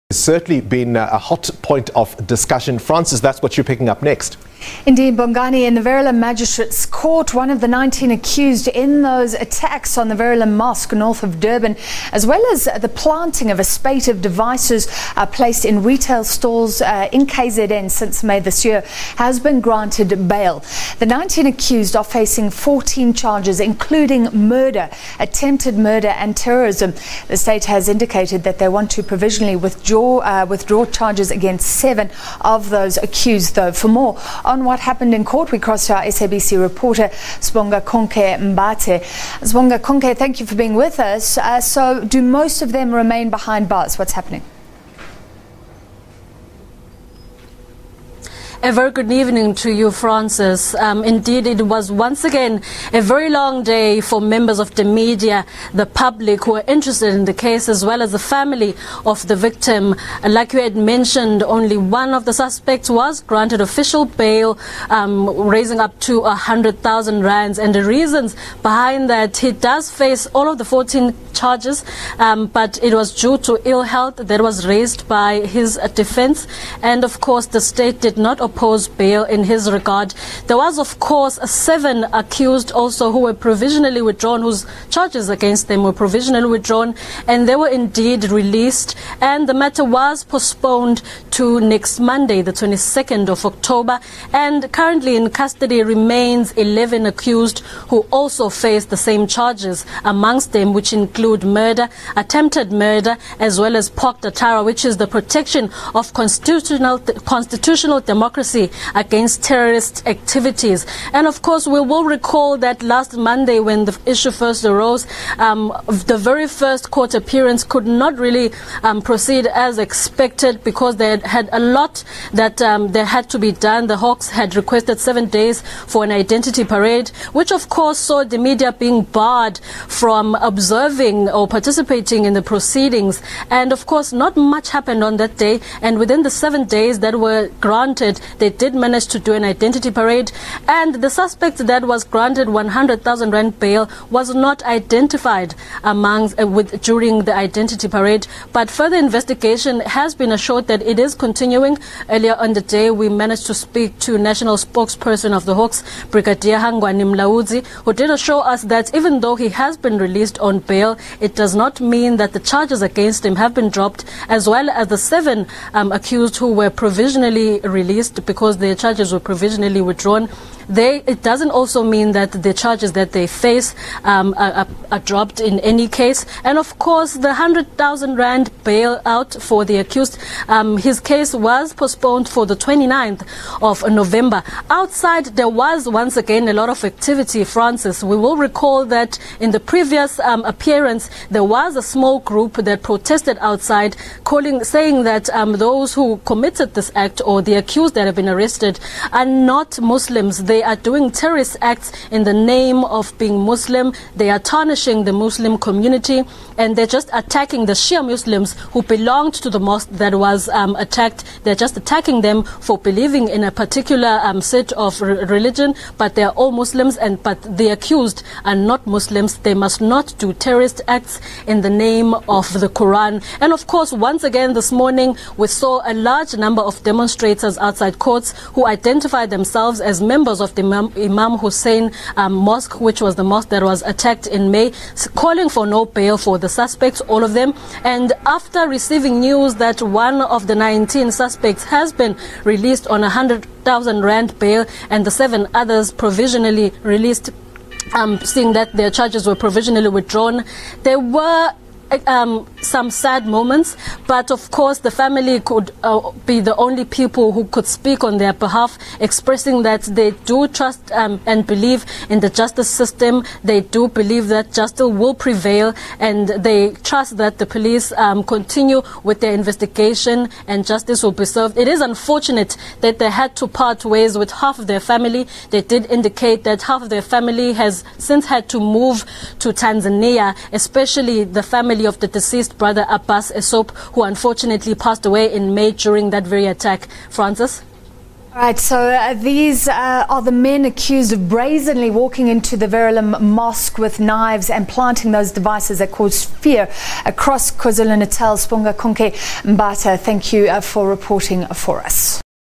It's certainly been a hot point of discussion. Francis, that's what you're picking up next. Indeed, Bongani, in the Verulam Magistrates Court, one of the 19 accused in those attacks on the Verulam Mosque north of Durban, as well as the planting of a spate of devices placed in retail stores in KZN since May this year, has been granted bail. The 19 accused are facing 14 charges, including murder, attempted murder and terrorism. The state has indicated that they want to provisionally withdraw charges against 7 of those accused, though. For more on what happened in court, we cross to our SABC reporter, Sbangakonke Mbatha. Sbangakonke, thank you for being with us. So do most of them remain behind bars? What's happening? A very good evening to you, Francis. Indeed, it was once again a very long day for members of the media, the public who are interested in the case, as well as the family of the victim. Like you had mentioned, only one of the suspects was granted official bail, raising up to 100,000 rands. And the reasons behind that, he does face all of the 14 charges, but it was due to ill health that was raised by his defense. And of course, the state did not oppose bail in his regard. There was, of course, 7 accused also who were provisionally withdrawn, whose charges against them were provisionally withdrawn, and they were indeed released. And the matter was postponed to next Monday, the 22nd of October. And currently in custody remains 11 accused who also face the same charges, amongst them which include murder, attempted murder, as well as POC Datara, which is the protection of constitutional democracy against terrorist activities. And of course, we will recall that last Monday, when the issue first arose, the very first court appearance could not really proceed as expected, because they had a lot that there had to be done. The Hawks had requested 7 days for an identity parade, which of course saw the media being barred from observing or participating in the proceedings. And of course, not much happened on that day. And within the 7 days that were granted, they did manage to do an identity parade, and the suspect that was granted 100,000 rand bail was not identified during the identity parade. But further investigation has been assured that it is continuing. Earlier on the day, we managed to speak to national spokesperson of the Hawks, Brigadier Hangwani Mlaudzi, who did assure us that even though he has been released on bail, it does not mean that the charges against him have been dropped, as well as the 7 accused who were provisionally released because their charges were provisionally withdrawn. It doesn't also mean that the charges that they face are dropped in any case. And of course, the 100,000 rand bailout for the accused, his case was postponed for the 29th of November. Outside, there was once again a lot of activity, Francis. We will recall that in the previous appearance, there was a small group that protested outside, saying that those who committed this act, or the accused that have been arrested, are not Muslims. They are doing terrorist acts in the name of being Muslim. They are tarnishing the Muslim community, and they're just attacking the Shia Muslims who belonged to the mosque that was attacked. They're just attacking them for believing in a particular set of religion, but they're all Muslims, but the accused are not Muslims. They must not do terrorist acts in the name of the Quran. And of course, once again this morning, we saw a large number of demonstrators outside courts who identified themselves as members of the Imam Hussein Mosque, which was the mosque that was attacked in May, calling for no bail for the suspects, all of them. And after receiving news that one of the 19 suspects has been released on 100,000 rand bail and the 7 others provisionally released, seeing that their charges were provisionally withdrawn, there were some sad moments, but of course the family could be the only people who could speak on their behalf, expressing that they do trust and believe in the justice system. They do believe that justice will prevail, and they trust that the police continue with their investigation and justice will be served. It is unfortunate that they had to part ways with half of their family. They did indicate that half of their family has since had to move to Tanzania, especially the family of the deceased brother Abbas Esop, who unfortunately passed away in May during that very attack. Francis? All right, so these are the men accused of brazenly walking into the Verulam Mosque with knives and planting those devices that caused fear across KwaZulu-Natal. Sbangakonke Mbatha, thank you for reporting for us.